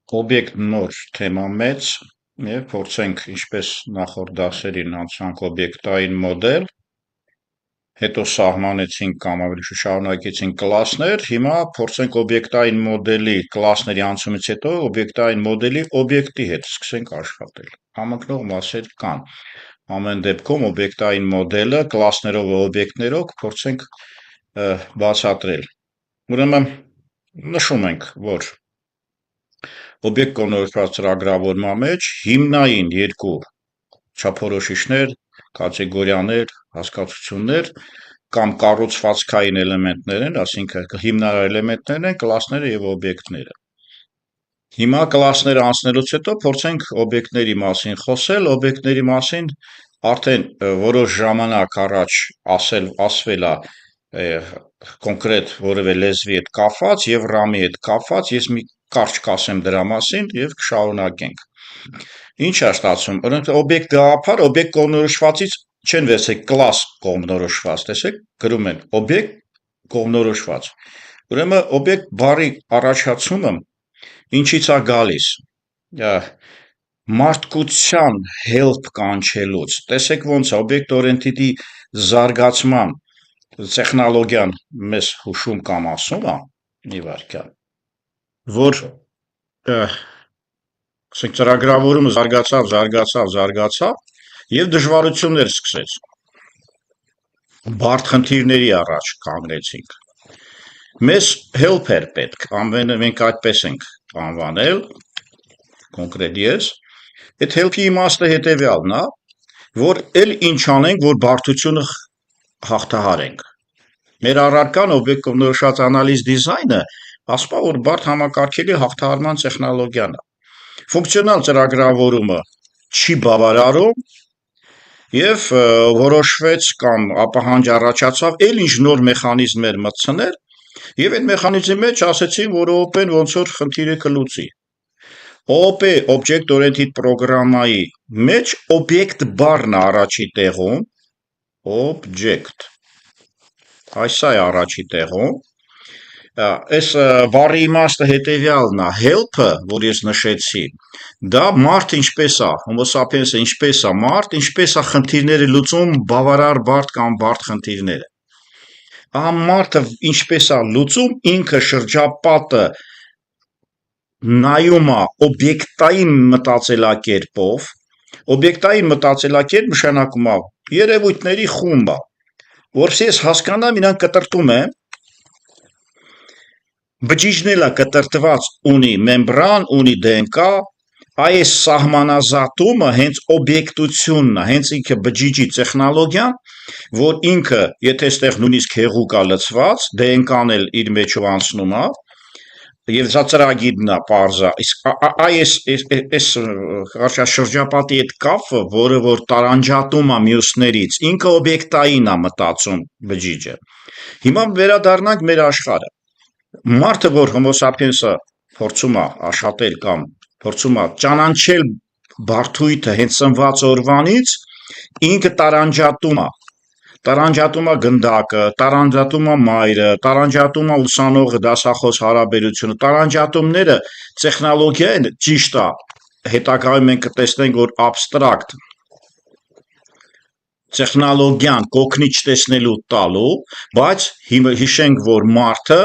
Օբյեկտ նոր թեմա մեծ եւ փորձենք ինչպես նախորդ դասերին անցանք օբյեկտային մոդել, հետո սահմանեցինք կամ ավելի շուտ շարունակեցինք կլասներ, հիմա փորձենք օբյեկտային մոդելի կլասների անցումից հետո օբյեկտային մոդելի օբյեկտի հետ սկսենք աշխատել։ Համընկնող մասեր կան։ Ամեն դեպքում օբյեկտային մոդելը կլասներով ու օբյեկտներով փորձենք բացատրել։ Ուրեմն նշում ենք, որ օբյեկտ կողմնորոշված ծրագրավորման մեջ հիմնային երկու չափորոշիչներ, կատեգորիաներ, հասկացություններ կամ կառուցվածքային էլեմենտներ են, այսինքն հիմնարար էլեմենտներն են կլասները եւ օբյեկտները։ Հիմա կլասները անցնելուց հետո փորձենք օբյեկտների մասին խոսել, օբյեկտների մասին արդեն որոշ ժամանակ առաջ ասվել է կոնկրետ որևէ լեզվի հետ կապված եւ RAM-ի հետ կապված, ես մի կարճ կասեմ դրա մասին եւ կշարունակենք։ Ինչ է ստացվում, օրինակ օբյեկտ գաղափար, օբյեկտ կողմնորոշվածից չեն վերցրել կլաս կողմնորոշված, տեսեք, գրում են օբյեկտ կողմնորոշված։ Ուրեմն օբյեկտ բառի առաջացումը ինչից է գալիս։ Մարդկության help կանչելուց, տեսեք ոնց է օբյեկտ-օրիենտեդի զարգացման տեխնոլոգիան մեզ հուշում կամ ասում է, մի վարքյան, որ ծրագրավորումը զարգացավ եւ դժվարություններ սկսեց։ Բարդ խնդիրների առաջ կանգնեցինք։ Մեզ help էր պետք, մենք այդպես ենք անվանել, կոնկրետ ես, այդ help-ի իմաստը հետեւյալն է, որ էլ ինչ անենք, որ բարդությունը հաղթահարենք։ Մեր առարկան օբյեկտ կողմնորոշված անալիզ դիզայնը ասում է, որ բարդ համակարգերի հաղթահարման տեխնոլոգիան է։ Ֆունկցիոնալ ծրագրավորումը չի բավարարում եւ որոշվեց կամ ապահանջ առաջացավ էլ ինչ նոր մեխանիզմներ մտցնել եւ այդ մեխանիզմի մեջ ասեցին, որ OOP-ն ոնց որ խնդիրը կլուծի։ OOP Object Oriented Programmայի մեջ օբյեկտ բառն է առաջի տեղում, object, այսա է առաջի տեղում, այս բառի իմաստը հետևյալն է, help-ը, որ ես նշեցի, դա մարդ ինչպես է, homo sapiens-ը ինչպես է մարդ, ինչպես է խնդիրները լուծում, բավարար բարդ կամ բարդ խնդիրները։ Ահա մարդը ինչպես է լուծում, ինքը շրջապատը նայում է օբյեկտային մտածելակերպով, օբյեկտային մտածելակերպ նշանակում է երևույթների խումբ է, որովհետեւ ես հասկանամ իրանք կտրտում են, բջիջն է կտրտված ունի մեմբրան, ունի DNK, այս սահմանազատումը հենց օբյեկտությունն է, հենց ինքը բջիջի տեխնոլոգիան, որ ինքը, եթե այստեղ նույնիսկ հեղուկ է լցված, DNK-ն էլ իր մեջով անցնում է, եւ սա ծրագիրն է պարզա, իսկ այս շրջապատի այդ կապը, որը որ տարանջատում է մյուսներից, ինքը օբյեկտային է մտածում բջիջը։ Հիմա վերադառնանք մեր աշխարհը։ Մարդը, որ homo sapiens-ը փորձում է աշխատել կամ փորձում է ճանաչել բարդույթը հենց ծնված օրվանից, ինքը տարանջատում է գնդակը, տարանջատում է մայրը, տարանջատում է ուսանողը դասախոս հարաբերությունը, տարանջատումները տեխնոլոգիա են, ճիշտ է, հետագայում մենք կտեսնենք, որ abstract տեխնոլոգիան կօգնի չտեսնելու տալու, բայց հիշենք, որ մարդը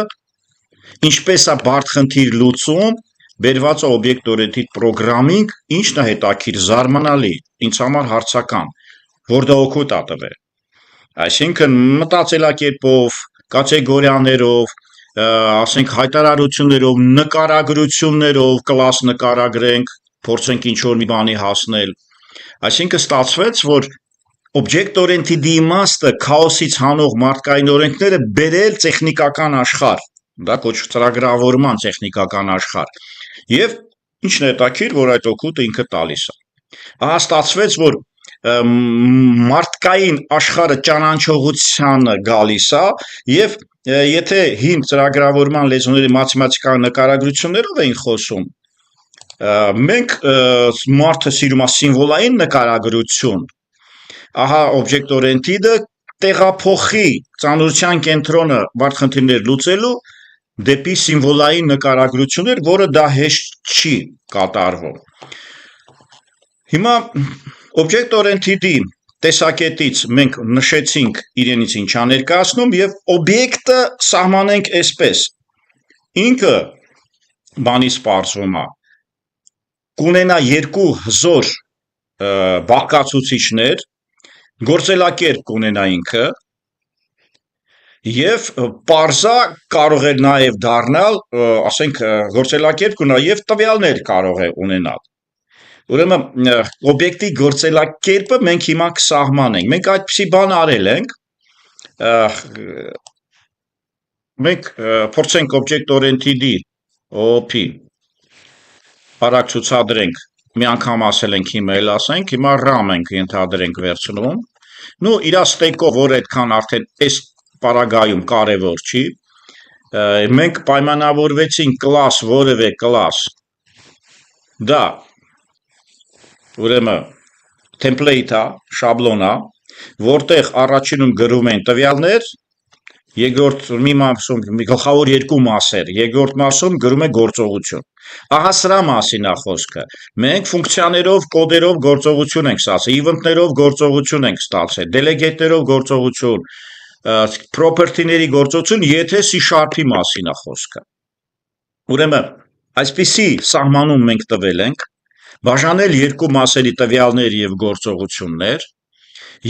ինչպես է բարդ խնդիր լուծում, բերված է օբյեկտ օրիենտեդ պրոգրամինգ, ինչն է հետաքրքիր, զարմանալի, ինձ համար հարցական, որ դա օգուտ է տվել։ Այսինքն մտածելակերպով, կատեգորիաներով, ասենք հայտարարություններով, նկարագրություններով կլաս նկարագրենք, փորձենք ինչ-որ մի բանի հասնել։ Այսինքն ստացվեց, որ օբյեկտ օրիենտեդի իմաստը քաոսից հանող մարդկային օրենքները բերել տեխնիկական աշխարհ, դա կոչվում ծրագրավորման տեխնիկական աշխարհ։ Եվ ինչն է հետաքրքիր, որ այդ օգուտը ինքը տալիս է։ Ահա ստացվեց, որ մարդկային աշխարհը ճանաչողությանը գալիս է եւ եթե հին ծրագրավորման լեզուների մաթեմատիկական նկարագրություններով էին խոսում, մենք մարդը սիրում է սիմվոլային նկարագրություն, ահա object oriented-ը տեղափոխի ծանրության կենտրոնը բարդ խնդիրներ լուծելու դեպի սիմվոլային նկարագրություններ, որը դա հեշտ չի կատարվում։ Հիմա object-oriented-ի տեսակետից մենք նշեցինք իրենից ինչա ներկայացնում եւ օբյեկտը սահմանենք այսպես։ Ինքը բանից պարզվում է կունենա երկու հզոր բաղկացուցիչներ, գործելակերպ կունենա ինքը եւ պարզա կարող է նաեւ դառնալ, ասենք գործելակերպ կունենա եւ տվյալներ կարող է ունենալ։ Ուրեմն օբյեկտի գործելակերպը մենք հիմա կսահմանենք։ Մենք այդպիսի բան արել ենք։ Մենք փորձենք object-oriented-ի OOP արագ ցուցադրենք, մի անգամ ասել ենք, հիմա էլ ասենք, հիմա RAM ենք ենթադրենք վերցնում։ Նու իր ստեկով, որ այդքան արդեն այս պարագայում կարևոր չի, մենք պայմանավորվեցինք կլաս, որևէ կլաս, դա ուրեմն template-ա, շաբլոնա, որտեղ առաջինում գրում են տվյալներ, երկրորդ մի մասում գլխավոր երկու մասեր, երկրորդ մասում գրում է գործողություն։ Ահա սրա մասին է խոսքը։ Մենք ֆունկցիաներով, կոդերով գործողություն ենք ստացել, event-ներով գործողություն ենք ստացել, delegate-ներով գործողություն, property-ների գործողություն, եթե C# մասին է խոսքը։ Ուրեմն, այսպիսի սահմանում մենք տվել ենք, բաժանել երկու մասերի տվյալներ եւ գործողություններ,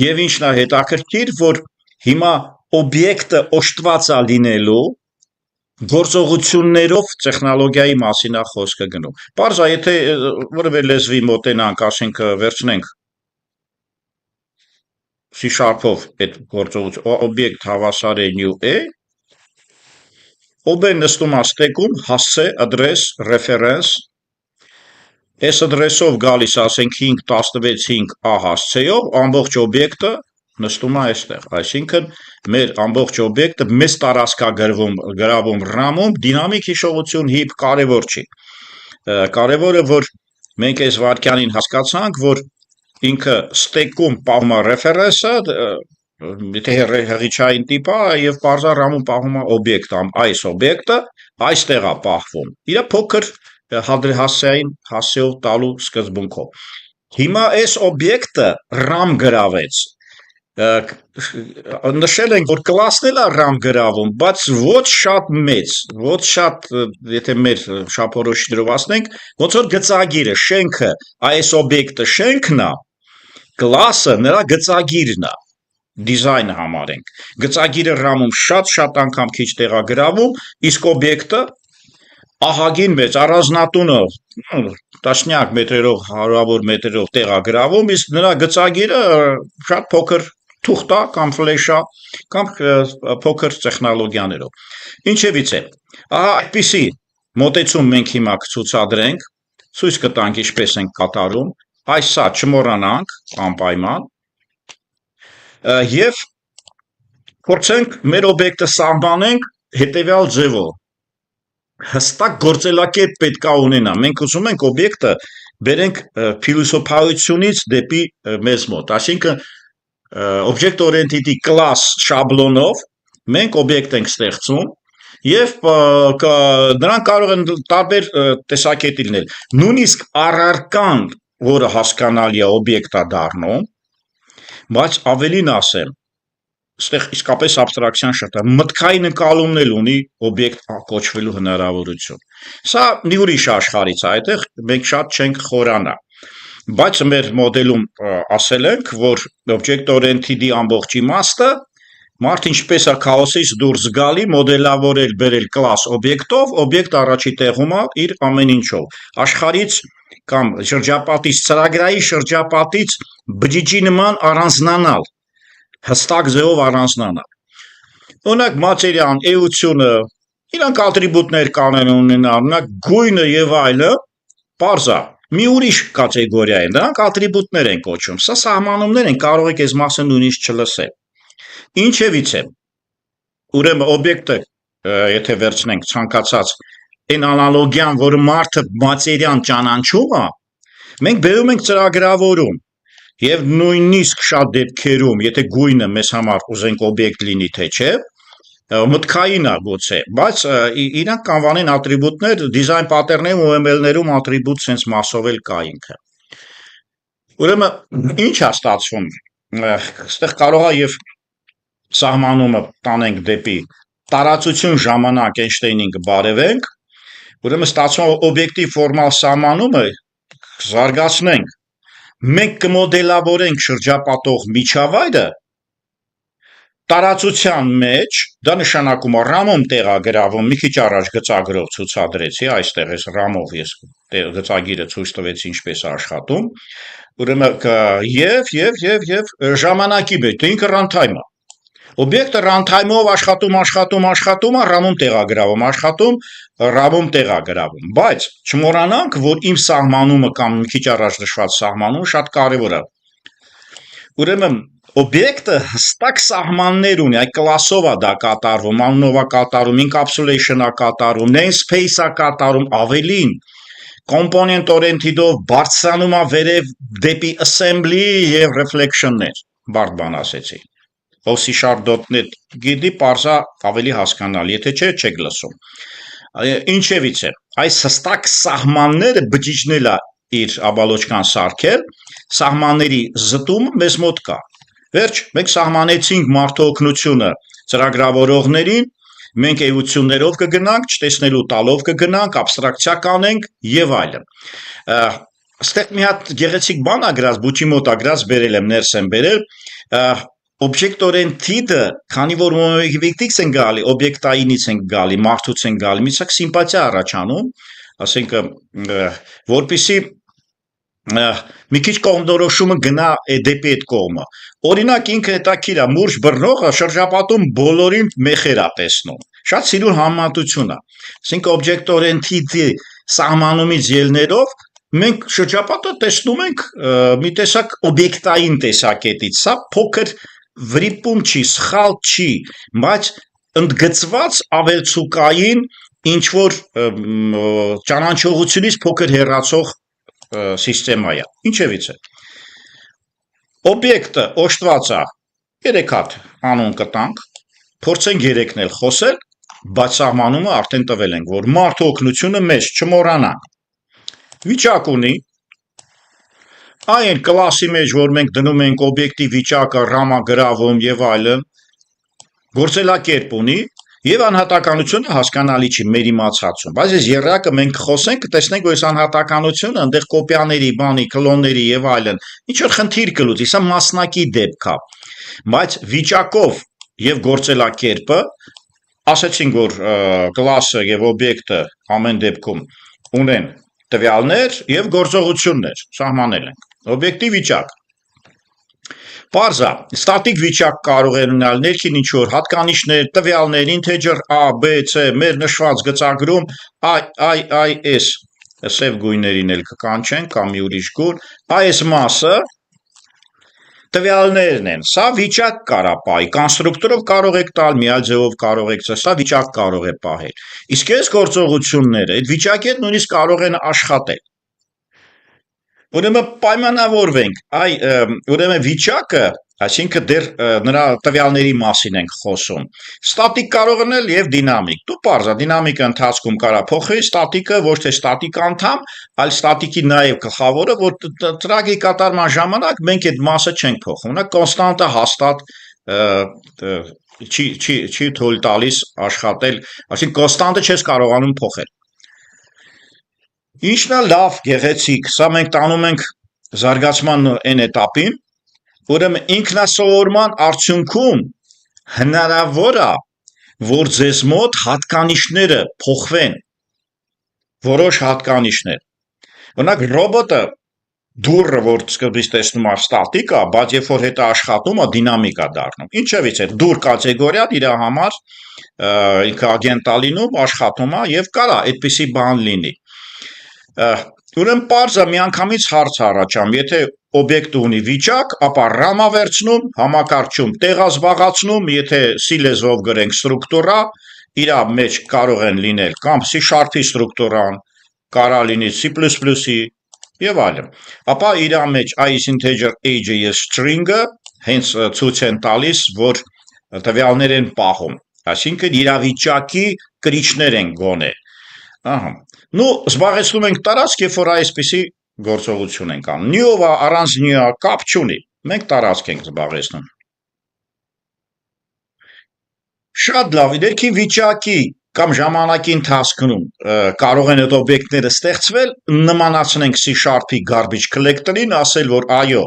եւ ինչն է հետաքրքիր, որ հիմա օբյեկտը օժտված է լինելու գործողություններով տեխնոլոգիայի մասին է խոսքը գնում։ Պարզ է, եթե որևէ լեզվի մոտենանք, ասենք վերցնենք C#-ով այդ գործողություն օբյեկտ հավասար է new a, OB նստում է ստեկում, հասցե, address, reference, այս address-ով գալիս, ասենք 5.16.5 a հասցեով, ամբողջ օբյեկտը նստում է այստեղ, այսինքն մեր ամբողջ օբյեկտը մեծ տարածք է գրավում RAM-ում, դինամիկ հիշողություն հիպ կարևոր չի։ Կարևորը, որ մենք այս վարքյանին հասկացանք, որ ինքը ստեկում պահում է reference-ը, եթե հղիչային տիպ է եւ բարձր RAM-ում պահում է օբյեկտը, այս օբյեկտը այստեղ է պահվում։ Իր փոքր հասցեով տալու սկզբունքով։ Հիմա այս օբյեկտը RAM գրավեց։ Նշել ենք, որ կլասն էլ է RAM գրավում, բայց ոչ շատ մեծ, ոչ շատ, եթե մեր շափորոշիչներով ասենք, ոնց որ գծագիրը, շենքը, այս օբյեկտը շենքն է, կլասը նրա գծագիրն է, դիզայնը համարենք։ Գծագիրը RAM-ում շատ անգամ քիչ տեղ է գրավում, իսկ օբյեկտը ահագին մեծ, առանձնատունը տասնյակ մետրերով, հարյուրավոր մետրերով տեղ է գրավում, իսկ նրա գծագիրը շատ փոքր թուղթ է կամ ֆլեշ է, կամ փոքր տեխնոլոգիաներով։ Ինչևից է, ահա այդպիսի մոտեցում մենք հիմա կցուցադրենք, ցույց կտանք ինչպես ենք կատարում, այս սա չմոռանանք անպայման, եւ փորձենք մեր օբյեկտը սահմանենք հետեւյալ ձևով։ Հստակ գործելակերպ պետք է ունենա։ Մենք ուզում ենք օբյեկտը բերենք փիլիսոփայությունից դեպի մեզ մոտ, այսինքն object-oriented-ի class շաբլոնով մենք օբյեկտ ենք ստեղծում եւ նրանք կարող են տարբեր տեսակետի լինել։ Նույնիսկ առարկան, որը հասկանալի է օբյեկտ է դառնում, բայց ավելին ասեմ, այստեղ իսկապես абստրակցիան շատ է, մտքային ընկալումն էլ ունի օբյեկտ կոչվելու հնարավորություն։ Սա մի ուրիշ աշխարհից է, այդտեղ մենք շատ չենք խորանա։ Բայց մեր մոդելում ասել ենք, որ object-oriented-ի ամբողջ իմաստը մարդ ինչպես է քաոսից դուրս գալի, մոդելավորել, բերել կլաս օբյեկտով, օբյեկտ առաջի տեղում է իր ամեն ինչով։ Աշխարհից կամ շրջապատից, ծրագրային շրջապատից բջիջի նման առանձնանալ, հստակ ձևով առանձնանալ։ Օրինակ մատերիան, էությունը, իրանք ատրիբուտներ կանեն ունենալ, օրինակ գույնը եւ այլը, պարզ է, մի ուրիշ կատեգորիա է, դրանք ատրիբուտներ են կոչվում։ Սա սահմանումներ են, կարող եք այս մասը նույնիսկ չլսել։ Ինչևից է։ Ուրեմն օբյեկտը, եթե վերցնենք ցանկացած այն անալոգիան, որը մարդը մատերիան ճանաչում է, մենք բերում ենք ծրագրավորում եւ նույնիսկ շատ դեպքերում, եթե գույնը մեզ համար ուզենք օբյեկտ լինի, թե չէ, մտքային է գուցե, բայց իրանք կանվանեն ատրիբուտներ, դիզայն պատերներում UML-ներում ատրիբուտ sense մասով էլ կա ինքը։ Ուրեմն ինչ է ստացվում, այստեղ կարող է եւ սահմանումը տանենք դեպի տարածություն ժամանակ Էյնշտեյնին կբարևենք, ուրեմն ստացվում օբյեկտիվ ֆորմալ սահմանումը զարգացնենք, մենք կմոդելավորենք շրջապատող միջավայրը տարածության մեջ, դա նշանակում է RAM-ում տեղագրավում, մի քիչ առաջ գծագրով ցուցադրեցի, այստեղ էս RAM-ով ես գծագիրը ցույց տվեցի ինչպես է աշխատում, ուրեմն եւ ժամանակի մեջ, ինքը runtime է։ Օբյեկտը runtime-ով աշխատում, RAM-ում տեղագրավում, RAM-ում տեղագրավում, բայց չմոռանանք, որ իմ սահմանումը կամ մի քիչ առաջ նշված սահմանումը շատ կարևոր է։ Ուրեմն օբյեկտը հստակ սահմաններ ունի, այդ կլասով է դա կատարվում, անունով է կատարում, encapsulation է կատարում, namespace է կատարում, ավելին component oriented-ով բարձրանում է վերև դեպի assembly եւ reflection-ներ, բարդ բան ասեցի։ Ով C#.net գիտի, parza ավելի հասկանալի, եթե չէ, չեք լսում։ Ինչևից է, այս հստակ սահմանները բջիջնել է իր աբալոչկան սարքել, սահմանների զտումը մեզ մոտ կա։ Վերջ, մենք սահմանեցինք մարդու օգնությունը ծրագրավորողներին, մենք էություններով կգնանք, չտեսնելու տալով կգնանք, абստրակցիա կանենք եւ այլն։ Այստեղ մի հատ գեղեցիկ բան ա գրած, բուչի մոտ ա գրած, բերել եմ, ներս եմ բերել, object-oriented-ը, քանի որ օբյեկտից են գալի, օբյեկտայինից են գալի, մարդուց են գալի, մի ցակ սիմպաթիա առաջանում, ասենք, որպեսզի մի քիչ կողմնորոշումը գնա դեպի այդ կողմը։ Օրինակ ինքը հետաքրքիր է, մուրջ բռնողը շրջապատում բոլորին մեխեր է տեսնում։ Շատ սիրուն համեմատություն է։ Այսինքն object-oriented-ի սահմանումից ելներով մենք շրջապատը տեսնում ենք մի տեսակ օբյեկտային տեսակետից, սա փոքր վրիպում չի, սխալ չի, բայց ընդգծված ավելցուկային ինչ որ ճանաչողությունից փոքր հեռացող սիստեմա է։ Ինչևից է։ Օբյեկտը օժտված է 3 հատ անուն կտանք, փորձենք 3-ն էլ խոսել, բայց սահմանումը արդեն տվել ենք, որ մարդու օգնությունը մեզ չմոռանանք։ Վիճակ ունի, այն կլասի մեջ, որ մենք դնում ենք օբյեկտի վիճակը, RAM-ը գրավում եւ այլն, գործելակերպ ունի եւ անհատականությունը հասկանալի չի մեր իմացածում, բայց այս երրակը մենք խոսենք, կտեսնենք, որ այս անհատականությունը այնտեղ կոպիաների, բանի, կլոնների եւ այլն, ինչ որ խնդիր կլուծի, սա մասնակի դեպք է, բայց վիճակով եւ գործելակերպը ասացինք, որ կլասը եւ օբյեկտը ամեն դեպքում ունեն տվյալներ եւ գործողություններ, սահմանել ենք, օբյեկտի վիճակ։ Պարզա, ստատիկ վիճակ կարող են ունենալ ներքին ինչ-որ հատկանիշներ, տվյալներ, integer A, B, C, մեր նշված գծագրում IIS, սև գույներին էլ կկանչենք, կամ մի ուրիշ գույն, այս մասը տվյալներն են, սա վիճակ կարա պահի, կոնստրուկտորով կարող եք տալ, մի այլ ձևով կարող եք, սա վիճակ կարող է պահել, իսկ այս գործողությունները, այդ վիճակի հետ նույնիսկ կարող են աշխատել։ Ուրեմն պայմանավորվենք, ուրեմն վիճակը, այսինքն դեռ նրա տվյալների մասին ենք խոսում, ստատիկ կարող են եւ դինամիկ, դու պարզա, դինամիկը ընթացքում կարա փոխվի, ստատիկը ոչ թե ստատիկ անդամ, այլ ստատիկի նաեւ գլխավորը, որ ծրագրի կատարման ժամանակ մենք այդ մասը չենք փոխում, նա կոնստանտը հաստատ չի թույլ տալիս աշխատել, այսինքն կոնստանտը չես կարողանում փոխել։ Ինչն է լավ, գեղեցիկ, սա մենք տանում ենք զարգացման այն էտապին, ուրեմն ինքնասովորման արդյունքում հնարավոր է, որ ձեզ մոտ հատկանիշները փոխվեն, որոշ հատկանիշներ։ Օրինակ ռոբոտը դուրը, որ սկզբից տեսնում է ստատիկ է, բայց երբ որ հետը աշխատում է, դինամիկ է դառնում։ Ինչևից է դուր կատեգորիան իր համար ինքը ագենտ է լինում, աշխատում է եւ կարա այդպիսի բան լինի։ Ուրեմն պարզա միանգամից հարց առաջանում, եթե օբյեկտը ունի վիճակ, ապա RAM-ը վերցնում, համակարգչում տեղ զբաղացնում, եթե C լեզվով գրենք ստրուկտուրա, իր մեջ կարող են լինել կամ C# ստրուկտուրան, կարա լինի C++-ի եւ այլն։ Ապա իր մեջ այս integer age-ը եւ string-ը հենց ցույց են տալիս, որ տվյալներ են պահում։ Այսինքն իրավիճակի կրիչներ են գոնե։ Ահա։ Նու զբաղեցնում ենք տարածք, երբ որ այսպիսի գործողություն ենք անում։ Նյուովա առանց նյուա կապ չունի։ Մենք տարածք ենք զբաղեցնում։ Շատ լավ, ներքի վիճակի կամ ժամանակի ընթացքում կարող են այդ օբյեկտները ստեղծվել, նմանացնենք C# garbage collector-ին, ասել, որ այո,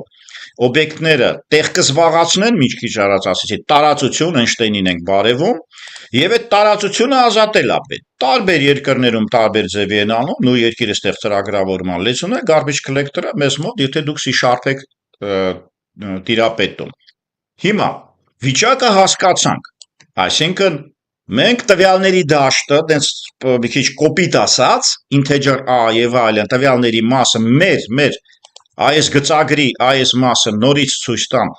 օբյեկտները տեղ կզբաղացնեն, մի քիչ առաջ ասեցի, տարածություն Էյնշտեյնին ենք բարևում, եւ այդ տարածությունը ազատել է պետք։ Տարբեր երկրներում տարբեր ձևի են անում, նույն երկիրը ստեղ ծրագրավորման լեզուն է, garbage collector-ը մեզ մոտ, եթե դուք C# եք տիրապետում։ Հիմա վիճակը հասկացանք, այսինքն մենք տվյալների դաշտը, դենց մի քիչ կոպիտ ասած, integer a եւ այլն, տվյալների մասը մեր այս գծագրի այս մասը նորից ցույց տամ,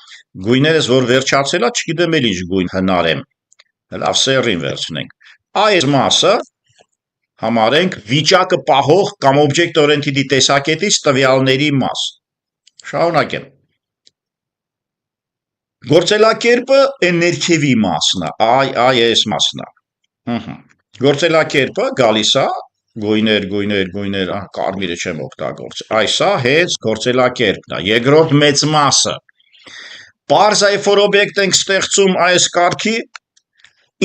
գույներս որ վերջացել է, չգիտեմ էլ ինչ գույն հնարեմ։ Լավ, սերին վերցնենք։ Այս մասը համարենք վիճակը պահող կամ object oriented-ի տեսակետից տվյալների մաս։ Շարունակեմ։ Գործելակերպը այն ներքևի մասն է, այս մասն է։ Գործելակերպը գալիս է գույներ, կարմիրը չեմ օգտագործել։ Այս է հենց գործելակերպն է։ Երկրորդ մեծ մասը։ Պարզ է, որ օբյեկտ ենք ստեղծում այս կարգի,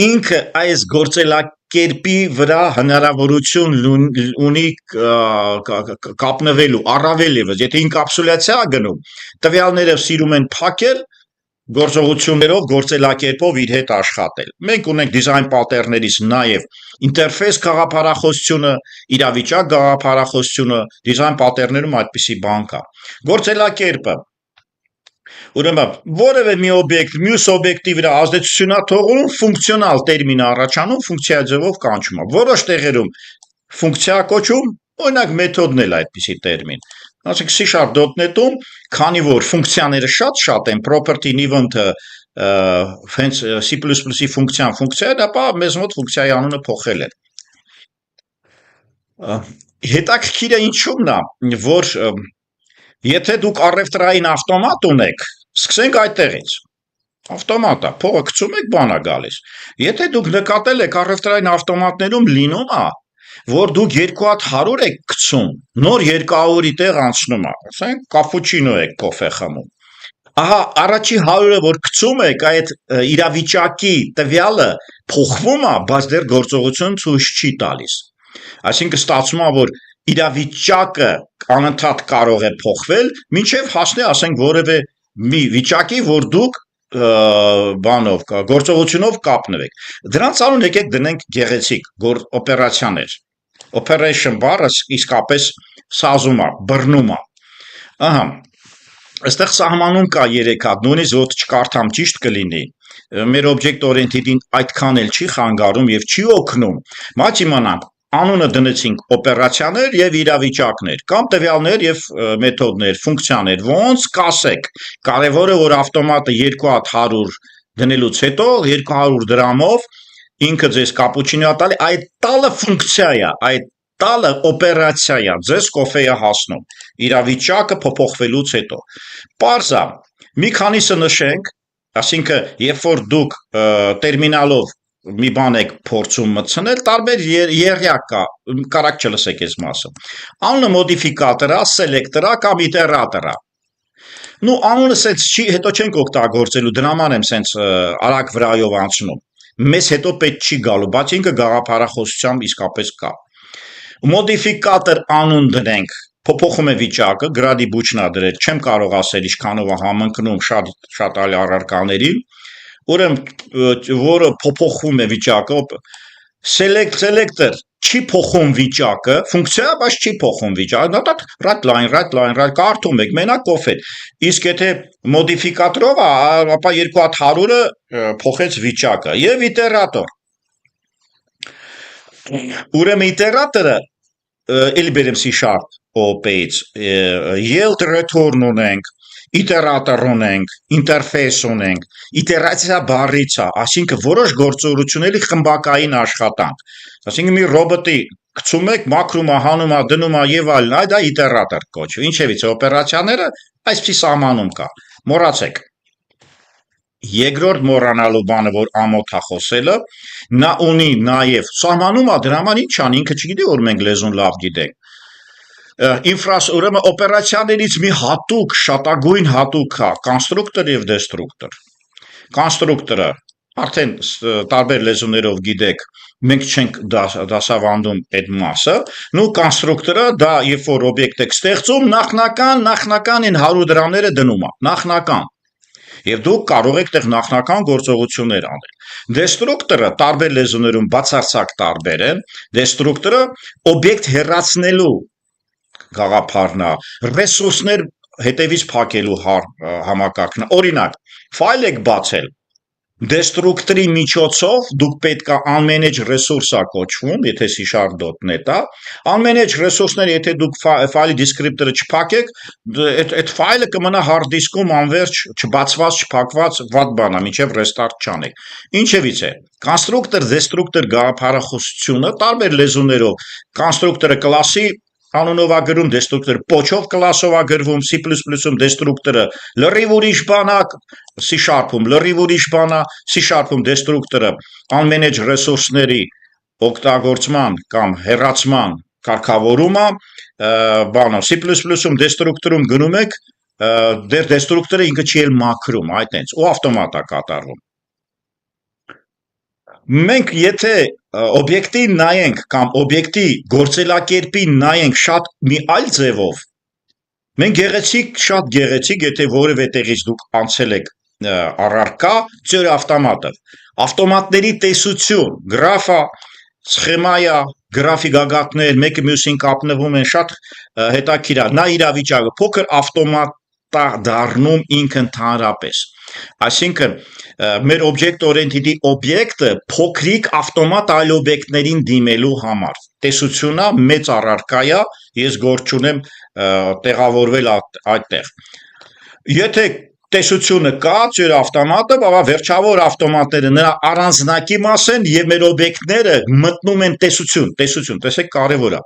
ինքը այս գործելակերպի վրա հնարավորություն ունի կապնվելու, առավել ևս, եթե ինկապսուլյացիա գնում, տվյալները սիրում են փակել, գործողություններով, գործելակերպով իր հետ աշխատել։ Մենք ունենք դիզայն պատերներից նաև ինտերֆեյս գաղափարախոսությունը, իրավիճակ գաղափարախոսությունը, դիզայն պատերներում այդպիսի բան կա։ Գործելակերպը ուրեմն որևէ մի օբյեկտ մյուս օբյեկտի վրա ազդեցություն է թողնում, ֆունկցիոնալ տերմին առաջանում, ֆունկցիա ձևով կանչում է։ Որոշ տեղերում ֆունկցիա կոչում, օրինակ մեթոդն էլ այդպիսի տերմին։ Ասենք C#.net-ում, քանի որ ֆունկցիաները շատ են, property event-ը հենց C++-ի ֆունկցիա է, ապա մեզ մոտ ֆունկցիայի անունը փոխել են։ Հետաքրքիրը ինչու՞մն է, որ եթե դուք առևտրային ավտոմատ ունեք, սկսենք այդտեղից։ Ավտոմատ է, փողը գցում եք, բան է գալիս։ Եթե դուք նկատել եք առևտրային ավտոմատներում լինում է, որ դուք 2 հատ 100 եք գցում, նոր 200-ի տեղ անցնում է, ասենք կապուչինո եք կոֆե խմում։ Ահա առաջի 100-ը որ գցում եք, այդ իրավիճակի տվյալը փոխվում է, բայց դեռ գործողություն ցույց չի տալիս։ Այսինքն ստացվում է, որ իրավիճակը անընդհատ կարող է փոխվել, մինչև հասնի, ասենք, որևէ մի վիճակի, որ դուք բանով գործողությունով կապնվեք։ Դրանց անուն եկեք դնենք գեղեցիկ օպերացիաներ։ Operation բառը իսկապես սազում է, բռնում է։ Ահա, այստեղ սահմանում կա 3 հատ, նույնիսկ ոտ չկարդամ ճիշտ կլինի։ Մեր object oriented-ին այդքան էլ չի խանգարում եւ չի օգնում։ Մաչ իմանանք, անունը դնեցինք օպերացիաներ եւ իրավիճակներ, կամ տվյալներ եւ մեթոդներ, ֆունկցիաներ, ոնց կասեք։ Կարևորը որ ավտոմատը 2 հատ 100 դնելուց հետո 200 դրամով ինքը ձեզ կապուչինո տալի, այդ տալը ֆունկցիա է, այդ տալը օպերացիա է, ձեզ կոֆե է հասնում, իրավիճակը փոփոխվելուց հետո։ Պարզ է, մի քանիսը նշենք, ասինքն, երբ որ դուք տերմինալով մի բան եք փորձում մտցնել, տարբեր եղյակ կա, կարակ չլսեք այս մասը։ Անունը մոդիֆիկատոր է, սելեկտոր է կամ իտերատոր է։ Նու անունը սենց չի, հետո չենք օգտագործելու, դրաման եմ սենց արագ վրայով անցնում։ Մեզ հետո պետք չի գալու, բայց ինքը գաղափարախոսությամբ իսկապես կա։ Մոդիֆիկատոր անուն դնենք, փոփոխում է վիճակը, գրադի բուչնա դրել, չեմ կարող ասել ինչքանով է համընկնում շատ այլ առարկաների, ուրեմն որը փոփոխում է վիճակը, selector չի փոխում վիճակը, ֆունկցիա, բայց չի փոխում վիճակը, right line, կարդում եք, մենակ կոֆե։ Իսկ եթե մոդիֆիկատորով է, ապա 2 հատ 100-ը փոխեց վիճակը եւ իտերատոր։ Ուրեմն իտերատորը էլի բերեմ C# OP-ից, yield return ունենք, իտերատոր ունենք, ինտերֆեյս ունենք, իտերացիա բառից է, այսինքն որոշ գործողությունների խմբակային աշխատանք։ Այսինքն մի ռոբոտի գցում եք, մաքրում է, հանում է, դնում է եւ այլն, այդ է իտերատոր կոչվում։ Ինչևից է օպերացիաները այսպիսի սահմանում կա։ Մոռացեք։ Երկրորդ մոռանալու բանը, որ ամոթ է խոսելը, նա ունի նաև սահմանում է դրա համար ինչ ան, ինքը չգիտի, որ մենք լեզուն լավ գիտենք։ Ուրեմն օպերացիաներից մի հատուկ, շատագույն հատուկ է կոնստրուկտոր եւ դեստրուկտոր։ Կոնստրուկտորը արդեն տարբեր լեզուներով գիտեք, մենք չենք դասավանդում այդ մասը, նու կոնստրուկտորը դա երբ որ օբյեկտ եք ստեղծում, նախնական են 100 դրամները դնում է, նախնական։ Եվ դուք կարող եք տեղ նախնական գործողություններ անել։ Դեստրուկտորը տարբեր լեզուներում բացարձակ տարբեր են։ Դեստրուկտորը օբյեկտ հեռացնելու գաղափարն է, ռեսուրսներ հետևից փակելու համակարգն է։ Օրինակ, ֆայլ եք բացել, դեստրուկտորի միջոցով դուք պետք է unmanaged resource-ա կոչվում, եթե C#.net է, unmanaged resource-ները, եթե դուք ֆայլի descriptor-ը չփակեք, այդ ֆայլը կմնա hard disk-ում անverջ, չբացված, չփակված, վատ բան է, մինչև restart չանեք։ Ինչևից է, constructor destructor գաղափարախոսությունը տարբեր լեզուներով, constructor-ը կլասի անունով է գրում, դեստրուկտորը փոչով կլասով է գրվում, C++-ում դեստրուկտորը լրիվ ուրիշ բան է, C#-ում լրիվ ուրիշ բան է, C#-ում դեստրուկտորը unmanaged resource-ների օգտագործման կամ հեռացման կարգավորում է, բանը C++-ում դեստրուկտորում գնում եք, դեր դեստրուկտորը ինքը չի էլ մաքրում, այդ այնց, ու ավտոմատ է կատարվում։ Մենք եթե օբյեկտին նայենք կամ օբյեկտի գործելակերպին նայենք շատ մի այլ ձևով, մենք շատ գեղեցիկ, եթե որևէ տեղից դուք անցել եք առարկա, ծեր ավտոմատը, ավտոմատների տեսություն, գրաֆա, սխեմայա, գրաֆի գագաթներ, մեկը մյուսին կապնվում են, շատ հետաքրքիր է, նա իրավիճակը փոքր ավտոմատ դառնում ինքը ընդհանրապես, այսինքն մեր object oriented-ի օբյեկտը փոքրիկ ավտոմատ այլ օբյեկտներին դիմելու համար, տեսությունա մեծ առարկա է, ես գործ չունեմ տեղավորվել այդտեղ, եթե տեսությունը կա, ծեր ավտոմատը, բավա վերջավոր ավտոմատները նրա առանձնակի մաս են եւ մեր օբյեկտները մտնում են տեսություն, տեսեք կարեւոր է։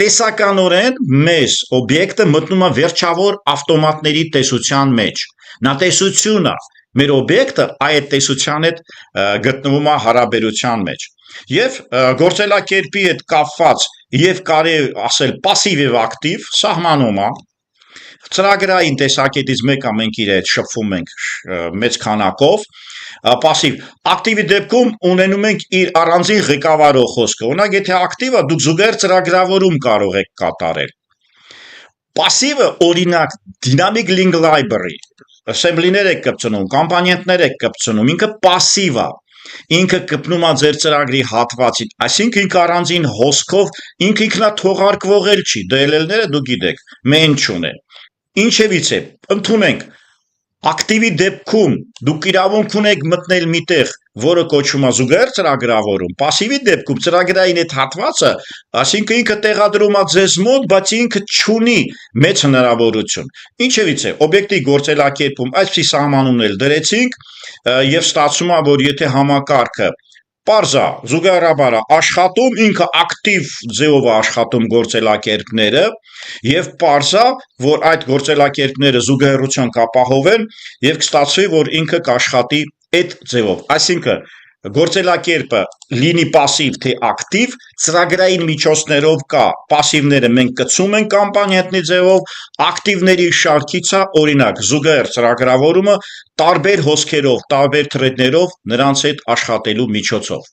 Տեսականորեն մեզ օբյեկտը մտնում է վերջավոր ավտոմատների տեսության մեջ։ Նա տեսություն է, մեր օբյեկտը այդ տեսության հետ գտնվում է հարաբերության մեջ։ Եվ գործելակերպի հետ կապված եւ կարելի ասել пассив եւ ակտիվ սահմանում է։ Ծրագրային տեսակետից մեկը մենք իր հետ շփվում ենք մեծ քանակով, passiv ակտիվի դեպքում ունենում ենք իր առանձին ղեկավարող խոսքը, օրինակ եթե ակտիվը դուք զուգահեռ ծրագրավորում կարող եք կատարել։ Passive-ը օրինակ dynamic link library, assembly-ներ եք կպցնում, կոմպոնենտներ եք կպցնում, ինքը passive է, ինքը կպնում է ձեր ծրագրի հատվածին, այսինքն ինքը առանձին հոսքով, ինքը ինքնաթողարկվող էլ չի, DLL-ները դուք գիտեք, main չունեն։ Ինչևից է, ընդունենք, ակտիվի դեպքում դուք իրավունք ունեք մտնել միտեղ, որը կոչվում է զուգահեռ ծրագրավորում, passive-ի դեպքում ծրագրային այդ հատվածը, այսինքն ինքը տեղադրում է ձեզ մոտ, բայց ինքը չունի մեծ հնարավորություն։ Ինչևից է, օբյեկտի գործելակերպում այսպիսի սահմանումներ դրեցինք եւ ստացվում է, որ եթե համակարգը Պարզա, զուգահեռաբար աշխատում, ինքը ակտիվ ձևով աշխատում գործելակերպները եւ պարզա, որ այդ գործելակերպները զուգահեռության կապահովեն եւ կստացվի, որ ինքը կաշխատի այդ ձևով։ Այսինքն գործելակերպը լինի passive թե ակտիվ, ծրագրային միջոցներով կա, passive-ները մենք կցում ենք կոմպոնենտի ձևով, ակտիվների շարքից է, օրինակ զուգահեռ ծրագրավորումը տարբեր հոսքերով, տարբեր թրեդներով նրանց հետ աշխատելու միջոցով։